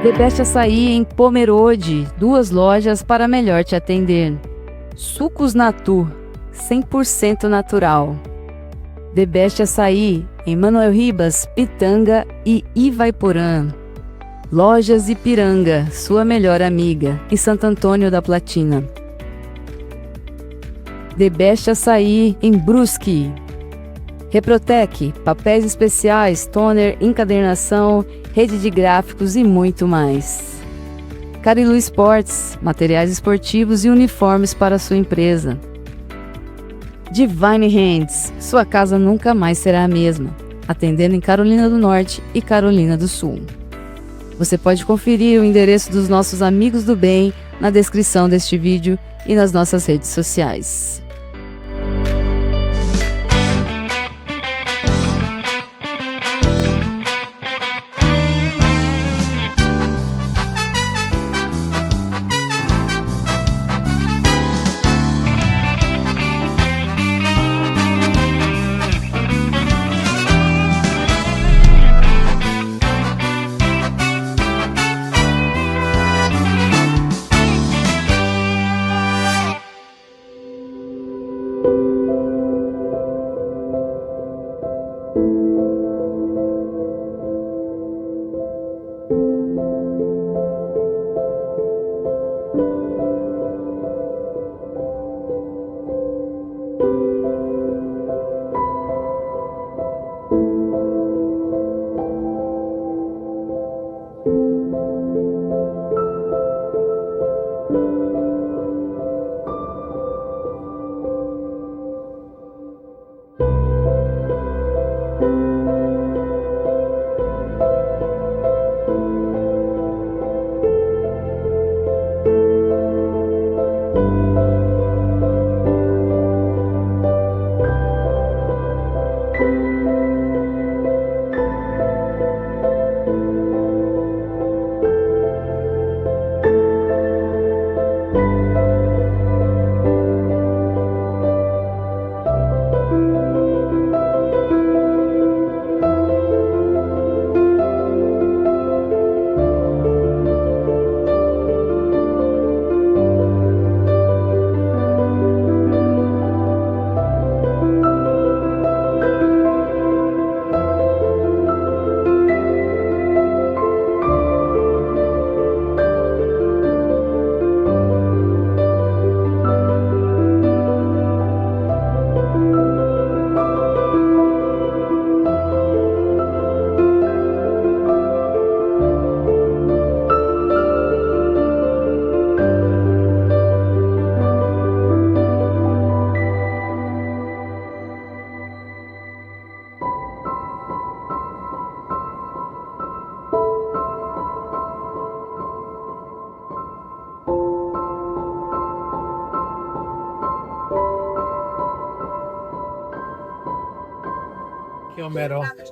The Best Açaí em Pomerode, 2 lojas para melhor te atender. Sucos Natu, 100% natural. The Best Açaí em Manuel Ribas, Pitanga e Ivaiporã. Lojas Ipiranga, sua melhor amiga, em Santo Antônio da Platina. The Best Açaí em Brusque. Reprotec, papéis especiais, toner, encadernação, rede de gráficos e muito mais. Carilu Sports, materiais esportivos e uniformes para sua empresa. Divine Hands, sua casa nunca mais será a mesma, atendendo em Carolina do Norte e Carolina do Sul. Você pode conferir o endereço dos nossos amigos do bem na descrição deste vídeo e nas nossas redes sociais.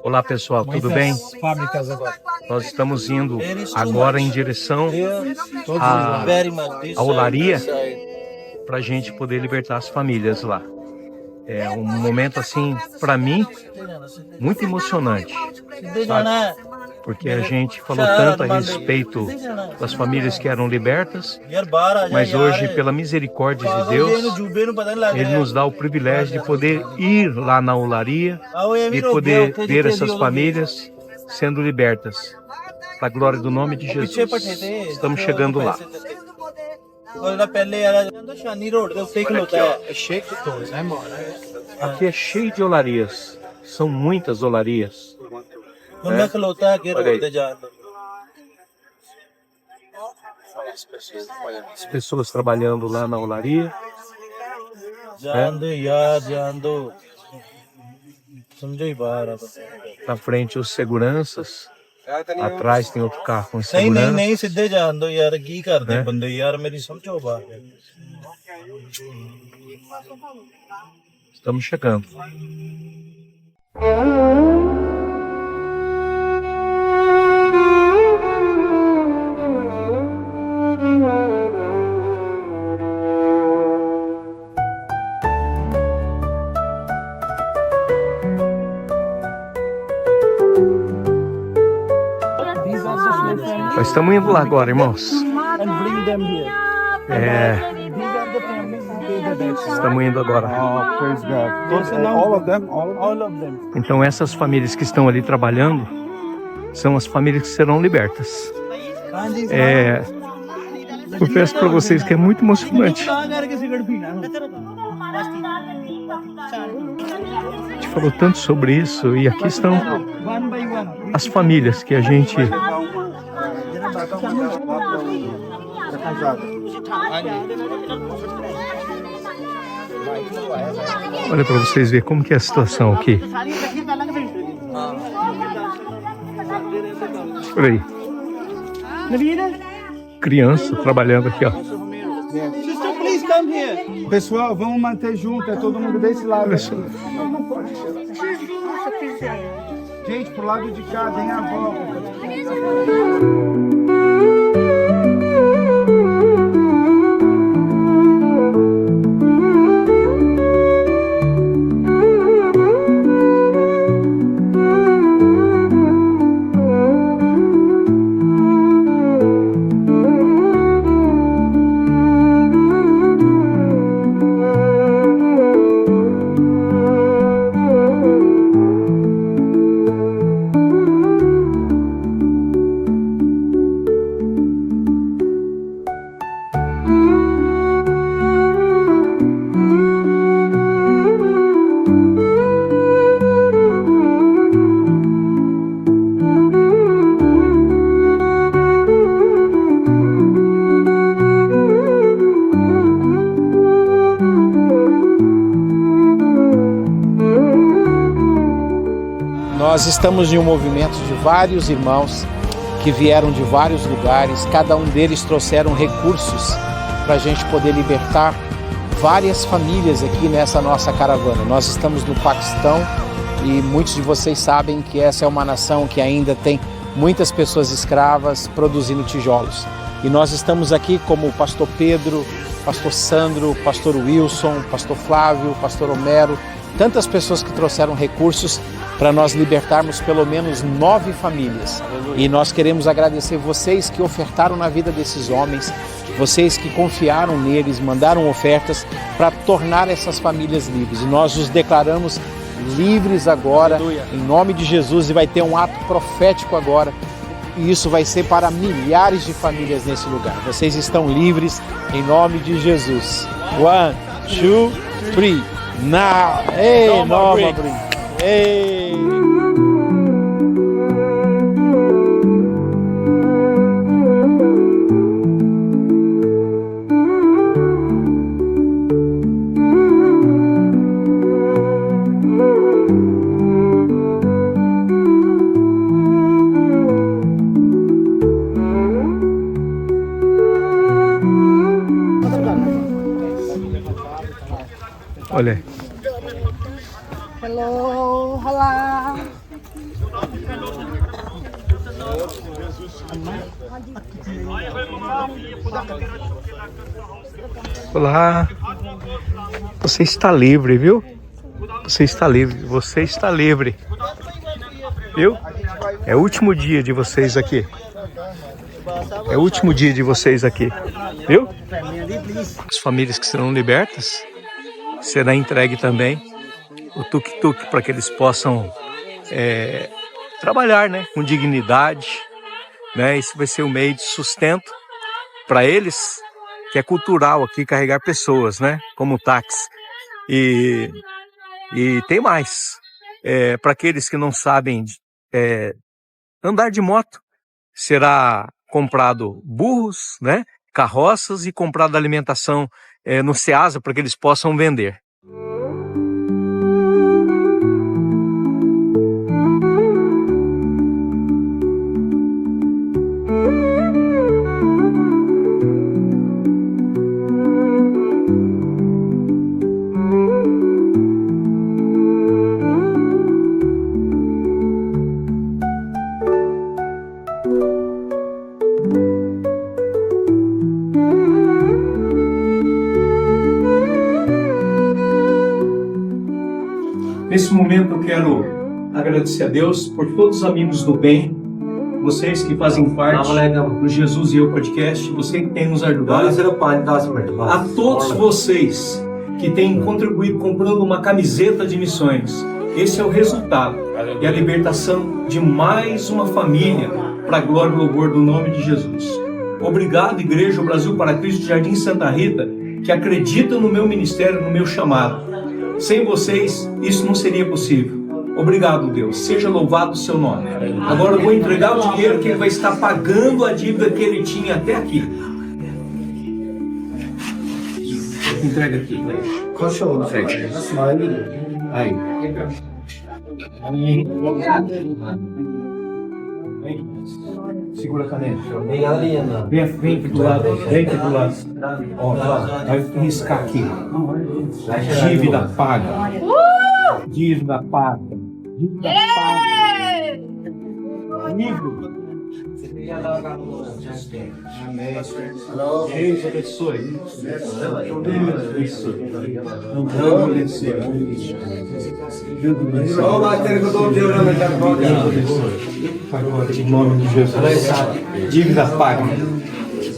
Olá pessoal, tudo bem? Nós estamos indo agora em direção à olaria para a gente poder libertar as famílias lá. É um momento assim, para mim, muito emocionante, sabe? Porque a gente falou tanto a respeito das famílias que eram libertas, mas hoje, pela misericórdia de Deus, Ele nos dá o privilégio de poder ir lá na olaria e poder ver essas famílias sendo libertas. Para a glória do nome de Jesus, estamos chegando lá. Aqui é cheio de olarias, são muitas olarias. As pessoas trabalhando lá na olaria. Na frente os seguranças. Atrás tem outro carro com segurança. Estamos chegando. Nós estamos indo lá agora, irmãos. Estamos indo agora. Então essas famílias que estão ali trabalhando são as famílias que serão libertas. Eu peço para vocês que é muito emocionante. A gente falou tanto sobre isso e aqui estão as famílias que a gente... Olha para vocês verem como que é a situação aqui. Olha aí. Criança trabalhando aqui, ó. Pessoal, vamos manter junto, é todo mundo desse lado. Gente, pro lado de cá, vem a volta. Nós estamos em um movimento de vários irmãos que vieram de vários lugares, cada um deles trouxeram recursos para a gente poder libertar várias famílias aqui nessa nossa caravana. Nós estamos no Paquistão e muitos de vocês sabem que essa é uma nação que ainda tem muitas pessoas escravas produzindo tijolos. E nós estamos aqui como o pastor Pedro, pastor Sandro, pastor Wilson, pastor Flávio, pastor Homero, tantas pessoas que trouxeram recursos para nós libertarmos pelo menos 9 famílias. E nós queremos agradecer vocês que ofertaram na vida desses homens, vocês que confiaram neles, mandaram ofertas para tornar essas famílias livres. E nós os declaramos livres agora, em nome de Jesus, e vai ter um ato profético agora. E isso vai ser para milhares de famílias nesse lugar. Vocês estão livres em nome de Jesus. 1, 2, 3. Now, hey, Nova Brim. Hey. Olha. Hello, olá. Olá. Você está livre, viu? Você está livre. Você está livre. Viu? É o último dia de vocês aqui. É o último dia de vocês aqui. Viu? As famílias que serão libertas, será entregue também o tuk-tuk para que eles possam trabalhar, né, com dignidade, né? Isso vai ser um meio de sustento para eles, que é cultural aqui carregar pessoas, né, como táxi. E tem mais, para aqueles que não sabem andar de moto, será comprado burros, né, carroças e comprado alimentação no Ceasa para que eles possam vender. Nesse momento eu quero agradecer a Deus por todos os amigos do bem vocês que fazem parte do Jesus e Eu podcast, você que tem nos ajudado, a todos vocês que têm contribuído comprando uma camiseta de missões. Esse é o resultado e a libertação de mais uma família para a glória e louvor do nome de Jesus. Obrigado, Igreja Brasil para Cristo Jardim Santa Rita, que acredita no meu ministério, no meu chamado. Sem vocês, isso não seria possível. Obrigado, Deus. Seja louvado o seu nome. Agora eu vou entregar o dinheiro que ele vai estar pagando a dívida que ele tinha até aqui. Entrega aqui. Qual é o seu nome? Aí. Segura a caneta. Vem aqui do lado. Vem aqui do lado. Ó, vai riscar aqui. Dívida paga. Dívida paga. Dívida paga. Amigo. Amém. Deus abençoe. Deus abençoe. Em nome de Jesus. Dívida paga.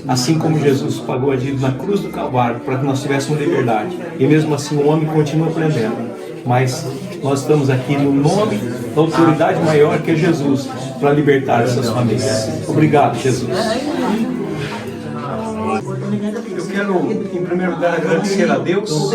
Assim como Jesus pagou a dívida na cruz do Calvário para que nós tivéssemos liberdade. E mesmo assim o homem continua prendendo. Mas nós estamos aqui no nome da autoridade maior que é Jesus para libertar essas famílias. Obrigado, Jesus. Eu quero, em primeiro lugar, agradecer a Deus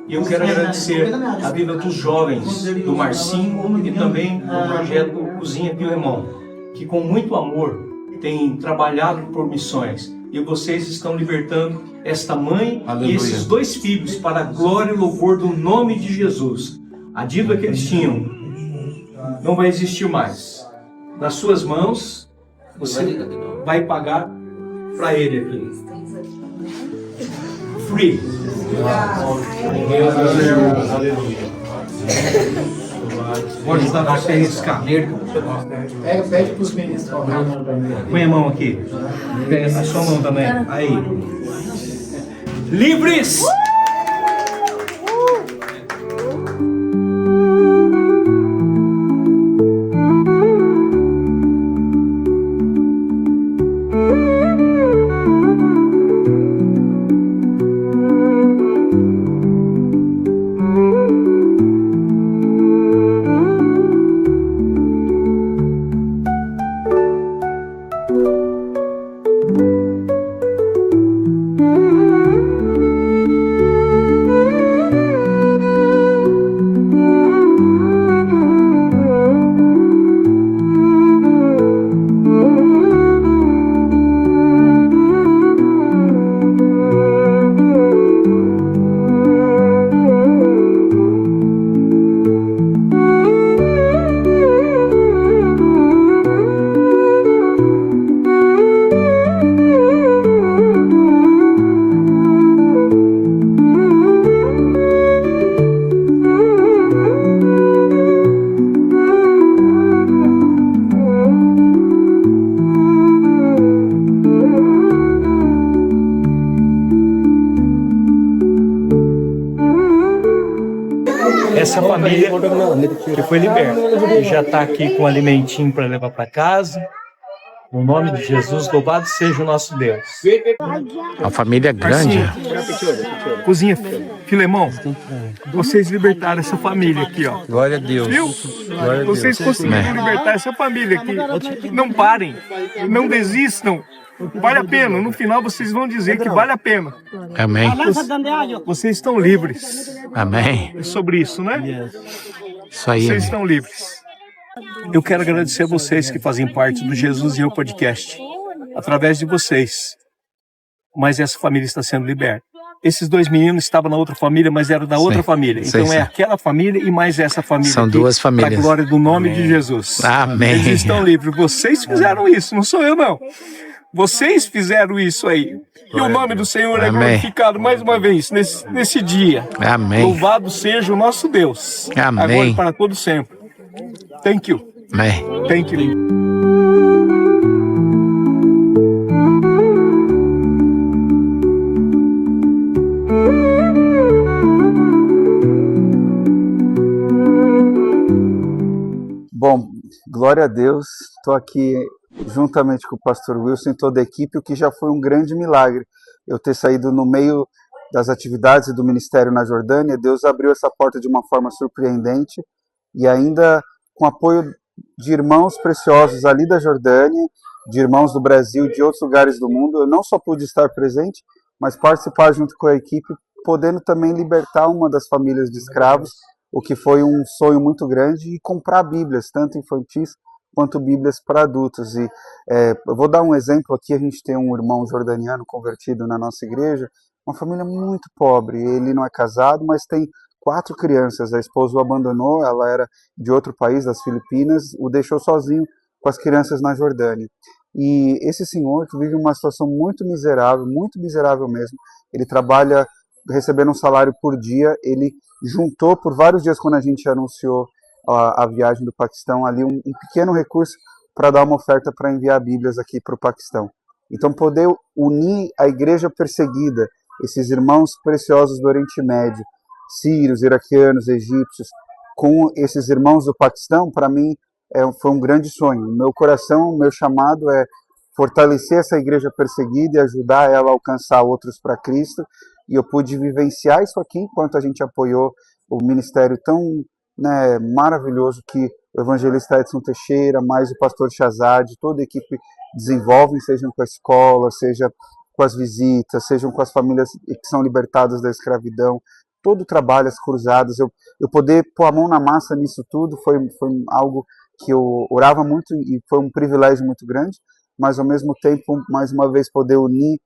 e eu quero agradecer a vida dos jovens, do Marcinho e também do projeto Cozinha Pio Irmão, que com muito amor tem trabalhado por missões. E vocês estão libertando esta mãe e esses dois filhos para a glória e louvor do nome de Jesus. A dívida que eles tinham não vai existir mais. Nas suas mãos, você vai pagar para ele aqui. Free. Aleluia. Vou ajudar você a riscar. Pede para os meninos. Põe a mão aqui. Pega a sua mão também. Aí. Livres! Essa família que foi liberta e já está aqui com alimentinho para levar para casa. No nome de Jesus, louvado seja o nosso Deus. A família é grande. Cozinha Filemão, vocês libertaram essa família aqui, ó. Glória a Deus. Viu? Glória a Vocês Deus. conseguiram libertar essa família aqui. Não parem, não desistam. Vale a pena. No final vocês vão dizer que vale a pena. Amém. Vocês estão livres. Amém. É sobre isso, né? Isso aí. Vocês estão livres. Eu quero agradecer a vocês que fazem parte do Jesus e Eu podcast. Através de vocês. Mas essa família está sendo liberta. Esses dois meninos estavam na outra família, mas eram da outra família. Então é aquela família e mais essa família. São aqui, duas famílias. para a glória do nome de Jesus. Amém. Eles estão livres. Vocês fizeram isso, não sou eu não. Vocês fizeram isso aí. E o nome do Senhor é glorificado mais uma vez nesse dia. Amém. Louvado seja o nosso Deus. Amém. Agora e para todo sempre. Thank you. Amém. Thank you. Bom, glória a Deus. Estou aqui juntamente com o pastor Wilson e toda a equipe, o que já foi um grande milagre. Eu ter saído no meio das atividades do ministério na Jordânia, Deus abriu essa porta de uma forma surpreendente e ainda com apoio de irmãos preciosos ali da Jordânia, de irmãos do Brasil e de outros lugares do mundo. Eu não só pude estar presente, mas participar junto com a equipe, podendo também libertar uma das famílias de escravos, o que foi um sonho muito grande, e comprar Bíblias, tanto infantis quanto Bíblias para adultos. E eu vou dar um exemplo aqui. A gente tem um irmão jordaniano convertido na nossa igreja, uma família muito pobre. Ele não é casado, mas tem 4 crianças. A esposa o abandonou, ela era de outro país, das Filipinas, o deixou sozinho com as crianças na Jordânia. E esse senhor, que vive uma situação muito miserável mesmo, ele trabalha recebendo um salário por dia. Ele juntou por vários dias, quando a gente anunciou a viagem do Paquistão, ali um pequeno recurso para dar uma oferta para enviar Bíblias aqui para o Paquistão. Então, poder unir a igreja perseguida, esses irmãos preciosos do Oriente Médio, sírios, iraquianos, egípcios, com esses irmãos do Paquistão, para mim foi um grande sonho. O meu coração, o meu chamado é fortalecer essa igreja perseguida e ajudar ela a alcançar outros para Cristo. E eu pude vivenciar isso aqui enquanto a gente apoiou o ministério tão maravilhoso que o evangelista Edson Teixeira, mais o pastor Shazad, toda a equipe desenvolvem, sejam com a escola, seja com as visitas, sejam com as famílias que são libertadas da escravidão, todo o trabalho, as cruzadas. Eu poder pôr a mão na massa nisso tudo foi algo que eu orava muito e foi um privilégio muito grande, mas ao mesmo tempo, mais uma vez, poder unir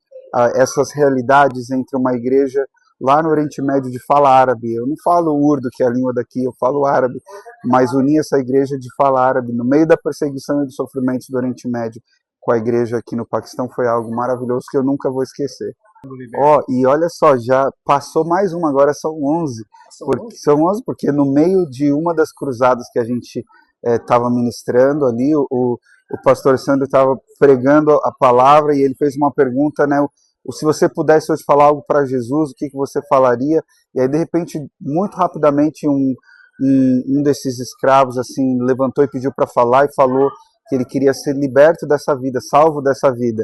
essas realidades entre uma igreja lá no Oriente Médio de fala árabe. Eu não falo urdu, que é a língua daqui, eu falo árabe, mas unir essa igreja de fala árabe no meio da perseguição e dos sofrimentos do Oriente Médio com a igreja aqui no Paquistão foi algo maravilhoso que eu nunca vou esquecer. E olha só, já passou mais uma, agora são 11. São 11 porque no meio de uma das cruzadas que a gente estava ministrando ali, o pastor Sandro estava pregando a palavra e ele fez uma pergunta, né? Se você pudesse hoje falar algo para Jesus, o que você falaria? E aí, de repente, muito rapidamente, um desses escravos assim levantou e pediu para falar, e falou que ele queria ser liberto dessa vida, salvo dessa vida.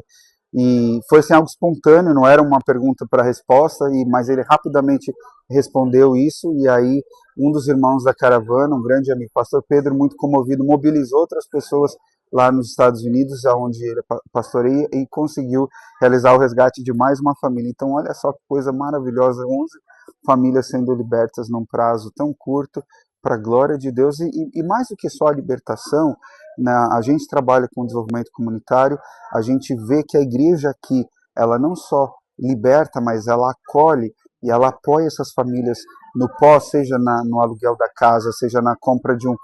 E foi assim, algo espontâneo, não era uma pergunta para resposta, mas ele rapidamente respondeu isso. E aí um dos irmãos da caravana, um grande amigo, pastor Pedro, muito comovido, mobilizou outras pessoas lá nos Estados Unidos, onde ele pastoreia, e conseguiu realizar o resgate de mais uma família. Então, olha só que coisa maravilhosa, 11 famílias sendo libertas num prazo tão curto, para a glória de Deus. E mais do que só a libertação, a gente trabalha com desenvolvimento comunitário, a gente vê que a igreja aqui, ela não só liberta, mas ela acolhe e ela apoia essas famílias no pós, seja no aluguel da casa, seja na compra de um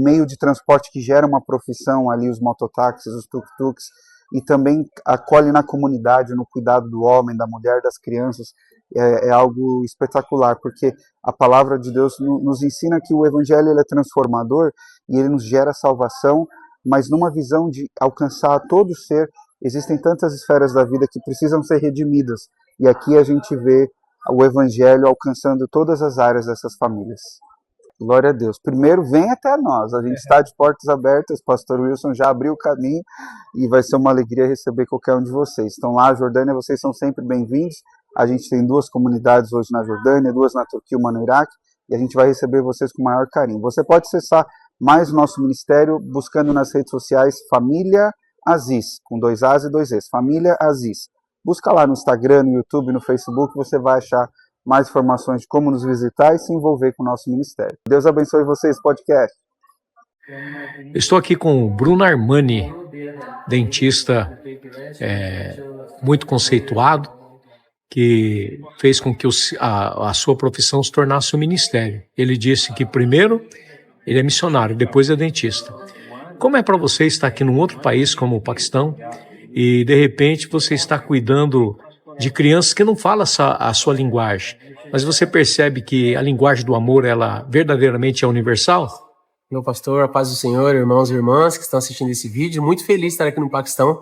meio de transporte que gera uma profissão ali, os mototáxis, os tuk-tuks, e também acolhe na comunidade, no cuidado do homem, da mulher, das crianças. É algo espetacular, porque a palavra de Deus nos ensina que o evangelho ele é transformador e ele nos gera salvação, mas numa visão de alcançar todo ser. Existem tantas esferas da vida que precisam ser redimidas, e aqui a gente vê o evangelho alcançando todas as áreas dessas famílias. Glória a Deus. Primeiro, vem até nós. A gente está de portas abertas. O pastor Wilson já abriu o caminho e vai ser uma alegria receber qualquer um de vocês. Estão lá, Jordânia, vocês são sempre bem-vindos. A gente tem 2 comunidades hoje na Jordânia, 2 na Turquia, uma no Iraque, e a gente vai receber vocês com o maior carinho. Você pode acessar mais o nosso ministério buscando nas redes sociais Família Aziz, com 2 As e 2 Es. Família Aziz. Busca lá no Instagram, no YouTube, no Facebook, você vai achar mais informações de como nos visitar e se envolver com o nosso ministério. Deus abençoe vocês, podcast. Estou aqui com o Bruno Armani, dentista muito conceituado, que fez com que a sua profissão se tornasse um ministério. Ele disse que primeiro ele é missionário, depois é dentista. Como é para você estar aqui num outro país como o Paquistão e de repente você está cuidando de crianças que não falam a sua linguagem, mas você percebe que a linguagem do amor, ela verdadeiramente é universal? Meu pastor, a paz do Senhor, irmãos e irmãs que estão assistindo esse vídeo, muito feliz de estar aqui no Paquistão,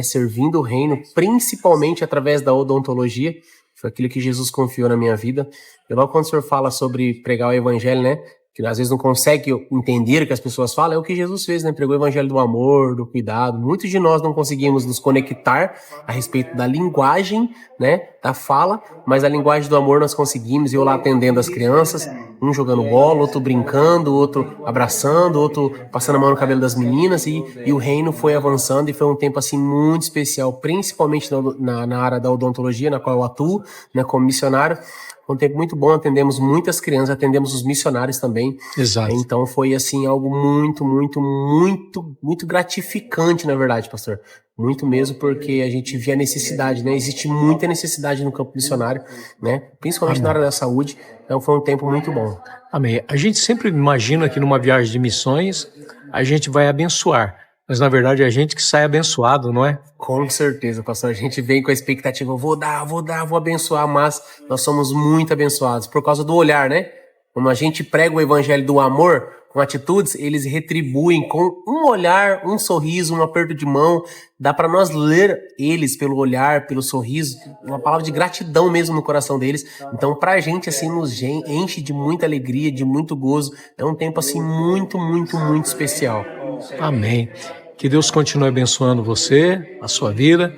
servindo o reino, principalmente através da odontologia. Foi aquilo que Jesus confiou na minha vida. E logo quando o Senhor fala sobre pregar o evangelho, que às vezes não consegue entender o que as pessoas falam, é o que Jesus fez, né? Pregou o evangelho do amor, do cuidado. Muitos de nós não conseguimos nos conectar a respeito da linguagem, né, da fala, mas a linguagem do amor nós conseguimos. Eu lá atendendo as crianças, um jogando bola, outro brincando, outro abraçando, outro passando a mão no cabelo das meninas, e o reino foi avançando, e foi um tempo assim muito especial, principalmente na área da odontologia, na qual eu atuo, né, como missionário. Foi um tempo muito bom, atendemos muitas crianças, atendemos os missionários também. Exato. Então foi assim algo muito gratificante, na verdade, pastor. Muito mesmo, porque a gente via a necessidade, né? Existe muita necessidade no campo missionário, né? Principalmente Amém. na área da saúde. Então foi um tempo muito bom. Amém. A gente sempre imagina que numa viagem de missões a gente vai abençoar, mas na verdade é a gente que sai abençoado, não é? Com certeza, pastor. A gente vem com a expectativa, vou abençoar, mas nós somos muito abençoados por causa do olhar, né? Quando a gente prega o evangelho do amor com atitudes, eles retribuem com um olhar, um sorriso, um aperto de mão. Dá para nós ler eles pelo olhar, pelo sorriso, uma palavra de gratidão mesmo no coração deles. Então, pra gente, assim, nos enche de muita alegria, de muito gozo. É um tempo, assim, muito especial. Amém. Que Deus continue abençoando você, a sua vida,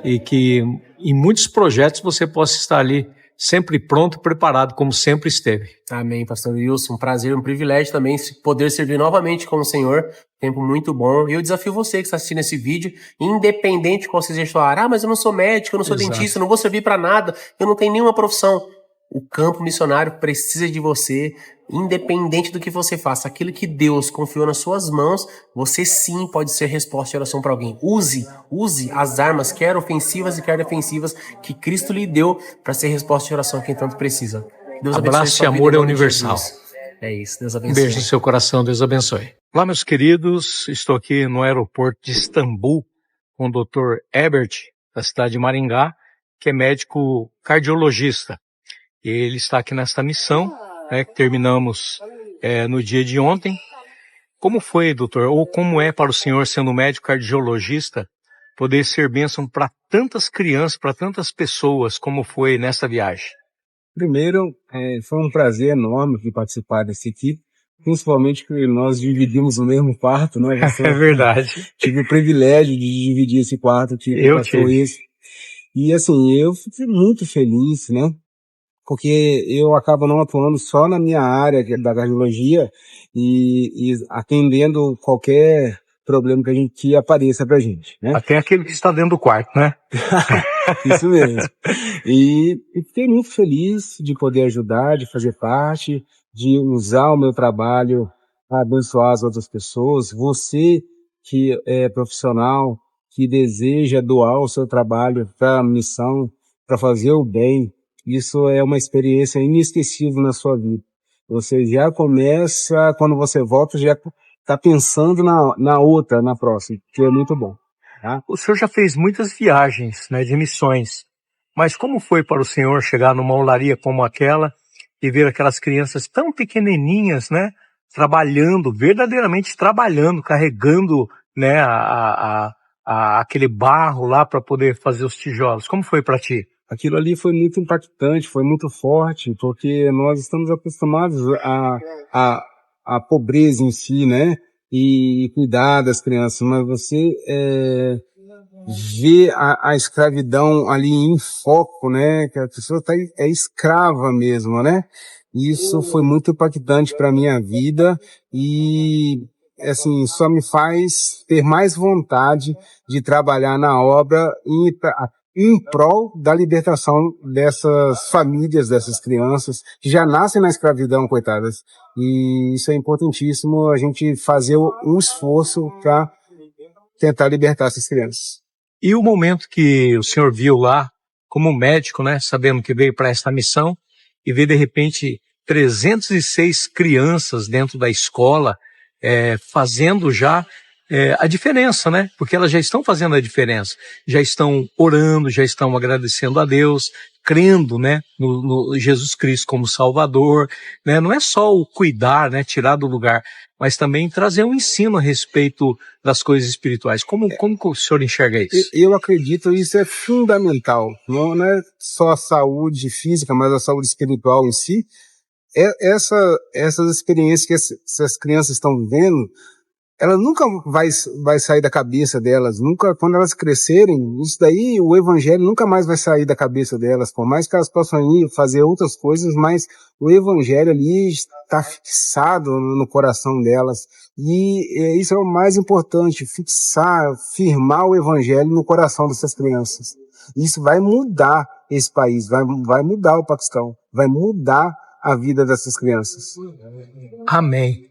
e que em muitos projetos você possa estar ali sempre pronto, preparado, como sempre esteve. Amém, pastor Wilson. Um prazer, um privilégio também poder servir novamente com o Senhor. Tempo muito bom. E eu desafio você que está assistindo esse vídeo, independente de qual seja a sua área. Mas eu não sou médico, eu não sou dentista, eu não vou servir para nada, eu não tenho nenhuma profissão. O campo missionário precisa de você, independente do que você faça. Aquilo que Deus confiou nas suas mãos, você sim pode ser resposta de oração para alguém. Use as armas, quer ofensivas e quer defensivas, que Cristo lhe deu para ser resposta de oração a quem tanto precisa. Deus abençoe. Abraço e amor é universal. É isso, Deus Um abençoe. beijo no seu coração, Deus abençoe. Olá, meus queridos, estou aqui no aeroporto de Istambul com o Dr. Herbert, da cidade de Maringá, que é médico cardiologista. Ele está aqui nesta missão, né, que terminamos no dia de ontem. Como foi, doutor, ou como é para o senhor, sendo médico cardiologista, poder ser bênção para tantas crianças, para tantas pessoas, como foi nesta viagem? Primeiro, foi um prazer enorme de participar desse equipe, principalmente que nós dividimos o mesmo quarto, não é? É verdade. Tive o privilégio de dividir esse quarto, Eu tive. esse. E assim, eu fiquei muito feliz, né? Porque eu acabo não atuando só na minha área da cardiologia e atendendo qualquer problema que apareça pra gente, né? Até aquele que está dentro do quarto, né? Isso mesmo. E fiquei muito feliz de poder ajudar, de fazer parte, de usar o meu trabalho para abençoar as outras pessoas. Você que é profissional, que deseja doar o seu trabalho para a missão, para fazer o bem, isso é uma experiência inesquecível na sua vida. Você já começa, quando você volta, já está pensando na próxima, que é muito bom. Tá? O senhor já fez muitas viagens, né, de missões, mas como foi para o senhor chegar numa olaria como aquela e ver aquelas crianças tão pequenininhas, né, trabalhando, verdadeiramente trabalhando, carregando, né, aquele barro lá para poder fazer os tijolos? Como foi para ti? Aquilo ali foi muito impactante, foi muito forte, porque nós estamos acostumados à pobreza em si, né? E cuidar das crianças, mas você vê a escravidão ali em foco, né? Que a pessoa é escrava mesmo, né? Isso foi muito impactante para minha vida e assim, só me faz ter mais vontade de trabalhar na obra em prol da libertação dessas famílias, dessas crianças, que já nascem na escravidão, coitadas. E isso é importantíssimo, a gente fazer um esforço para tentar libertar essas crianças. E o momento que o senhor viu lá, como médico, né, sabendo que veio para esta missão, e ver de repente 306 crianças dentro da escola, fazendo já a diferença, né? Porque elas já estão fazendo a diferença, já estão orando, já estão agradecendo a Deus, crendo, né, no Jesus Cristo como Salvador, né? Não é só o cuidar, né, tirar do lugar, mas também trazer um ensino a respeito das coisas espirituais. Como o senhor enxerga isso? Eu acredito que isso é fundamental, não é só a saúde física, mas a saúde espiritual em si. essas experiências que essas crianças estão vivendo, ela nunca vai sair da cabeça delas, nunca, quando elas crescerem, isso daí, o evangelho nunca mais vai sair da cabeça delas, por mais que elas possam ir fazer outras coisas, mas o evangelho ali está fixado no coração delas, e isso é o mais importante, firmar o evangelho no coração dessas crianças. Isso vai mudar esse país, vai mudar o Paquistão, vai mudar a vida dessas crianças. Amém.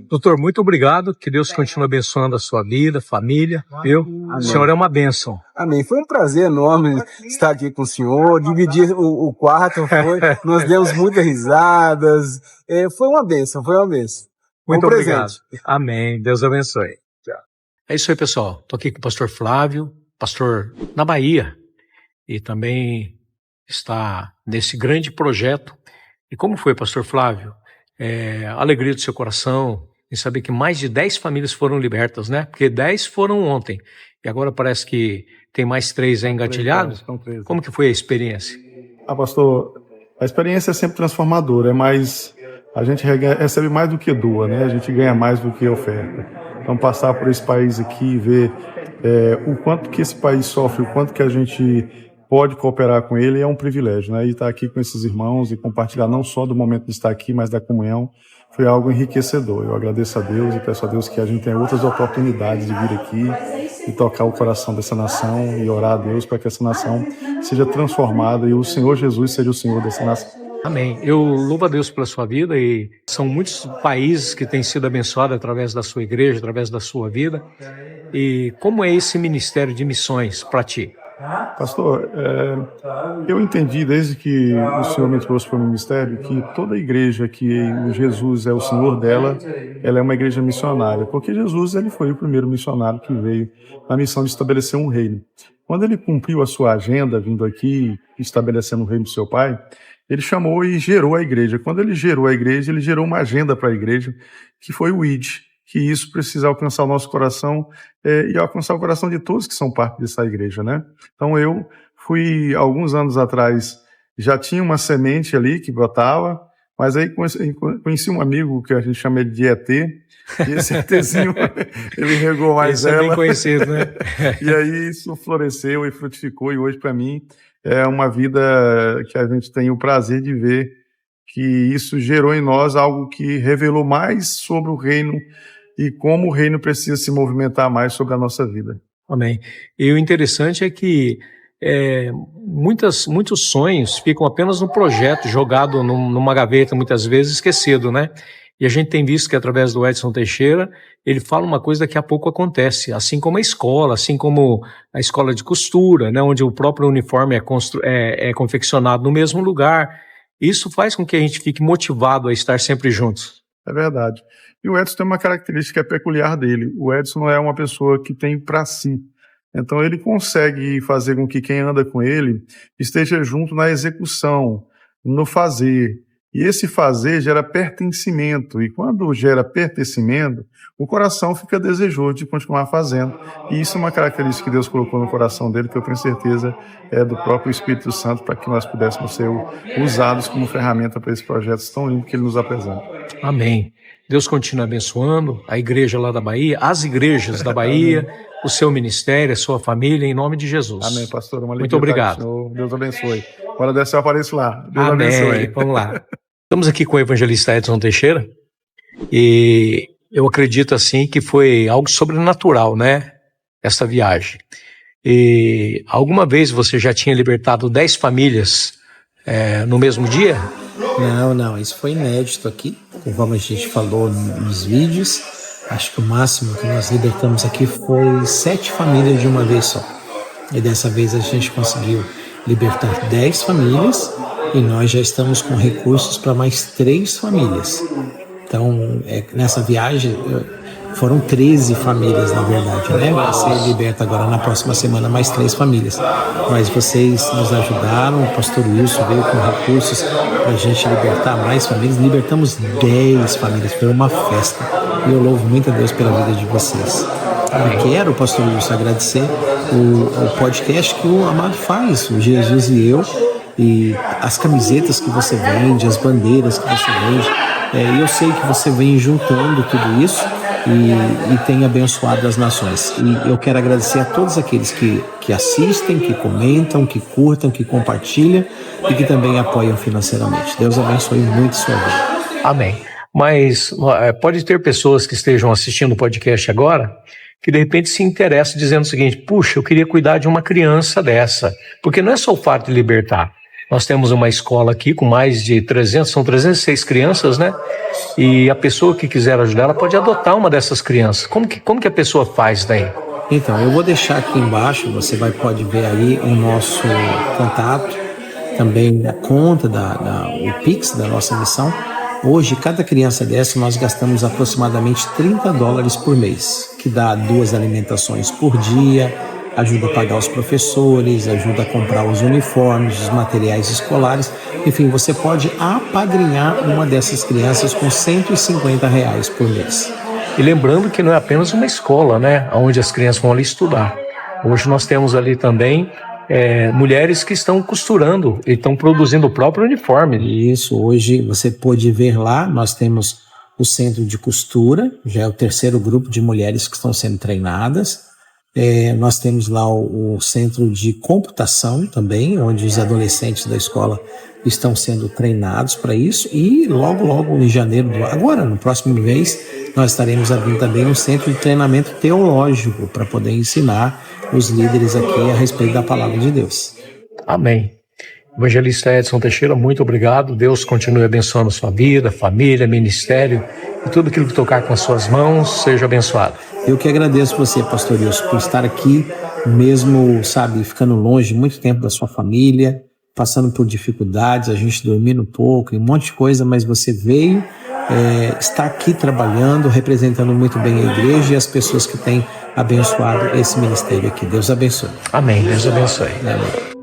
Doutor, muito obrigado. Que Deus continue abençoando a sua vida, família, viu? Amém. O senhor é uma bênção. Amém. Foi um prazer enorme estar aqui com o senhor, dividir o quarto, nós demos muitas risadas, foi uma bênção, Muito obrigado. Amém. Deus abençoe. Tchau. É isso aí, pessoal. Estou aqui com o pastor Flávio, pastor na Bahia, e também está nesse grande projeto. E como foi, pastor Flávio? A alegria do seu coração em saber que mais de 10 famílias foram libertas, né? Porque 10 foram ontem, e agora parece que tem mais 3 engatilhados. Como que foi a experiência? Pastor, a experiência é sempre transformadora, mas a gente recebe mais do que doa, né? A gente ganha mais do que oferta. Então, passar por esse país aqui e ver o quanto que esse país sofre, o quanto que a gente pode cooperar com ele, é um privilégio, né? E estar aqui com esses irmãos e compartilhar não só do momento de estar aqui, mas da comunhão, foi algo enriquecedor. Eu agradeço a Deus e peço a Deus que a gente tenha outras oportunidades de vir aqui e tocar o coração dessa nação e orar a Deus para que essa nação seja transformada e o Senhor Jesus seja o Senhor dessa nação. Amém. Eu louvo a Deus pela sua vida, e são muitos países que têm sido abençoados através da sua igreja, através da sua vida. E como é esse ministério de missões para ti? Pastor, eu entendi desde que o Senhor me trouxe para o ministério que toda igreja que Jesus é o Senhor dela, ela é uma igreja missionária, porque Jesus ele foi o primeiro missionário que veio na missão de estabelecer um reino. Quando ele cumpriu a sua agenda, vindo aqui, estabelecendo o reino do seu Pai, ele chamou e gerou a igreja. Quando ele gerou a igreja, ele gerou uma agenda para a igreja, que foi o ID, que isso precisa alcançar o nosso coração e alcançar o coração de todos que são parte dessa igreja, né? Então eu fui, alguns anos atrás, já tinha uma semente ali que brotava, mas aí conheci um amigo que a gente chama de ET, e esse ETzinho, ele regou mais esse ela. É bem conhecido, né? E aí isso floresceu e frutificou, e hoje para mim é uma vida que a gente tem o prazer de ver que isso gerou em nós algo que revelou mais sobre o reino e como o reino precisa se movimentar mais sobre a nossa vida. Amém. E o interessante é que muitos sonhos ficam apenas no projeto, jogado numa gaveta, muitas vezes esquecido, né? E a gente tem visto que através do Edson Teixeira, ele fala uma coisa que daqui a pouco acontece, assim como a escola, assim como a escola de costura, né? Onde o próprio uniforme é confeccionado no mesmo lugar. Isso faz com que a gente fique motivado a estar sempre juntos. É verdade. E o Edson tem uma característica peculiar dele. O Edson não é uma pessoa que tem para si. Então ele consegue fazer com que quem anda com ele esteja junto na execução, no fazer. E esse fazer gera pertencimento. E quando gera pertencimento, o coração fica desejoso de continuar fazendo. E isso é uma característica que Deus colocou no coração dele, que eu tenho certeza é do próprio Espírito Santo, para que nós pudéssemos ser usados como ferramenta para esse projeto tão lindo que ele nos apresenta. Amém. Deus continue abençoando a igreja lá da Bahia, as igrejas da Bahia, o seu ministério, a sua família, em nome de Jesus. Amém, pastor. Uma muito obrigado. Deus abençoe. Hora dessa eu apareço lá. Deus Amém. abençoe. Vamos lá. Estamos aqui com o evangelista Edson Teixeira, e eu acredito assim que foi algo sobrenatural, né? Essa viagem. E alguma vez você já tinha libertado 10 famílias no mesmo dia? Não, isso foi inédito aqui, conforme a gente falou nos vídeos. Acho que o máximo que nós libertamos aqui foi 7 famílias de uma vez só. E dessa vez a gente conseguiu libertar 10 famílias e nós já estamos com recursos para mais 3 famílias. Então, nessa viagem foram 13 famílias, na verdade, né? Vai ser liberta agora na próxima semana mais 3 famílias. Mas vocês nos ajudaram, o pastor Wilson veio com recursos para a gente libertar mais famílias. Libertamos 10 famílias, foi uma festa. E eu louvo muito a Deus pela vida de vocês. Eu quero, pastor Wilson, agradecer o podcast que o Amado faz, o Jesus e Eu. e as camisetas que você vende, as bandeiras que você vende. E eu sei que você vem juntando tudo isso e tem abençoado as nações. E eu quero agradecer a todos aqueles que assistem, que comentam, que curtam, que compartilham e que também apoiam financeiramente. Deus abençoe muito sua vida. Amém. Mas pode ter pessoas que estejam assistindo o podcast agora que de repente se interessam dizendo o seguinte: puxa, eu queria cuidar de uma criança dessa, porque não é só o fato de libertar. Nós temos uma escola aqui com mais de 306 crianças, né? E a pessoa que quiser ajudar, ela pode adotar uma dessas crianças. Como que a pessoa faz daí? Então, eu vou deixar aqui embaixo, você pode ver aí o nosso contato, também a conta, o Pix da nossa missão. Hoje, cada criança dessa, nós gastamos aproximadamente $30 por mês, que dá 2 alimentações por dia, ajuda a pagar os professores, ajuda a comprar os uniformes, os materiais escolares. Enfim, você pode apadrinhar uma dessas crianças com R$150 por mês. E lembrando que não é apenas uma escola, né, onde as crianças vão ali estudar. Hoje nós temos ali também mulheres que estão costurando e estão produzindo o próprio uniforme. Isso, hoje você pode ver lá, nós temos o centro de costura, já é o 3º grupo de mulheres que estão sendo treinadas. Nós temos lá o centro de computação também, onde os adolescentes da escola estão sendo treinados para isso, e logo em janeiro, agora no próximo mês, nós estaremos abrindo também um centro de treinamento teológico para poder ensinar os líderes aqui a respeito da palavra de Deus. Amém. Evangelista Edson Teixeira, muito obrigado. Deus continue abençoando sua vida, família, ministério e tudo aquilo que tocar com as suas mãos, seja abençoado. Eu que agradeço você, pastor Wilson, por estar aqui, mesmo, ficando longe muito tempo da sua família, passando por dificuldades, a gente dormindo pouco e um monte de coisa, mas você veio, está aqui trabalhando, representando muito bem a igreja e as pessoas que têm abençoado esse ministério aqui. Deus abençoe. Amém. Deus abençoe. Amém.